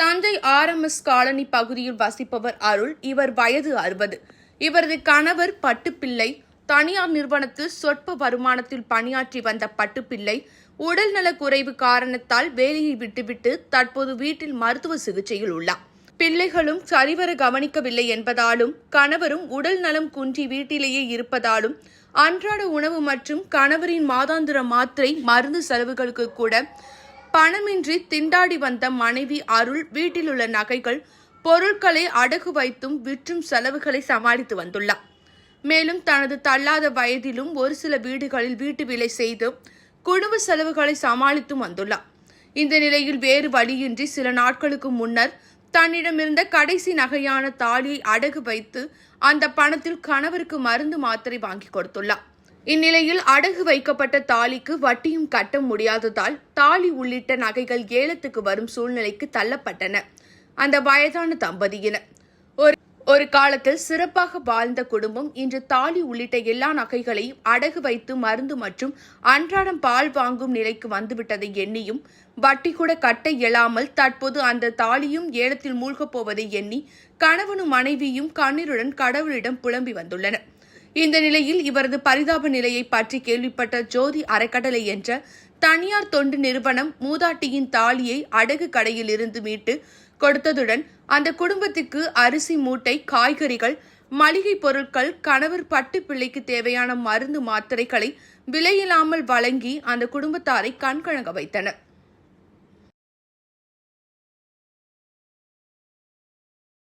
Thanjai RMS colony பகுதியில் வசிப்பவர் அருள். இவர் வயது 60. இவரது கணவர் பட்டுப்பிள்ளை. தனியார் நிறுவனத்தில் சொற்ப வருமானத்தில் பணியாற்றி வந்த பட்டுப்பிள்ளை உடல்நலக் குறைவு காரணத்தால் வேலையை விட்டுவிட்டு தற்போது வீட்டில் மருத்துவ சிகிச்சையில் உள்ளார். பிள்ளைகளும் சரிவர கவனிக்கவில்லை என்பதாலும் கணவரும் உடல் நலம் குன்றி வீட்டிலேயே இருப்பதாலும் அன்றாட உணவு மற்றும் கணவரின் மாதாந்திர மாத்திரை மருந்து செலவுகளுக்கு கூட பணமின்றி திண்டாடி வந்த மனைவி அருள் வீட்டில் உள்ள நகைகள் பொருட்களை அடகு வைத்தும் விற்றும் செலவுகளை சமாளித்து வந்துள்ளார். மேலும் தனது தள்ளாத வயதிலும் ஒரு சில வீடுகளில் வீட்டு வேலை செய்து குடும்ப செலவுகளை சமாளித்தும் வந்துள்ளார். இந்த நிலையில் வேறு வழியின்றி சில நாட்களுக்கு முன்னர் தன்னிடமிருந்த கடைசி நகையான தாலியை அடகு வைத்து அந்த பணத்தில் கணவருக்கு மருந்து மாத்திரை வாங்கி கொடுத்துள்ளார். இந்நிலையில் அடகு வைக்கப்பட்ட தாலிக்கு வட்டியும் கட்ட முடியாததால் தாலி உள்ளிட்ட நகைகள் ஏலத்துக்கு வரும் சூழ்நிலைக்கு தள்ளப்பட்டன. அந்த வயதான தம்பதியினர் ஒரு காலத்தில் சிறப்பாக வாழ்ந்த குடும்பம் இன்று தாலி உள்ளிட்ட எல்லா நகைகளையும் அடகு வைத்து மருந்து மற்றும் அன்றாடம் பால் வாங்கும் நிலைக்கு வந்துவிட்டதை எண்ணியும் வட்டி கூட கட்ட இயலாமல் தற்போது அந்த தாலியும் ஏலத்தில் மூழ்கப் போவதை எண்ணி கணவனும் மனைவியும் கண்ணீருடன் கடவுளிடம் புலம்பி வந்துள்ளனர். இந்த நிலையில் இவரது பரிதாப நிலையை பற்றி கேள்விப்பட்ட ஜோதி அறக்கட்டளை என்ற தனியார் தொண்டு நிறுவனம் மூதாட்டியின் தாலியை அடகு கடையில் இருந்து மீட்டு கொடுத்ததுடன் அந்த குடும்பத்துக்கு அரிசி மூட்டை, காய்கறிகள், மளிகை பொருட்கள், கணவர் பட்டுப்பிள்ளைக்கு தேவையான மருந்து மாத்திரைகளை விலையில்லாமல் வழங்கி அந்த குடும்பத்தாரை கண்கலங்க வைத்தனர்.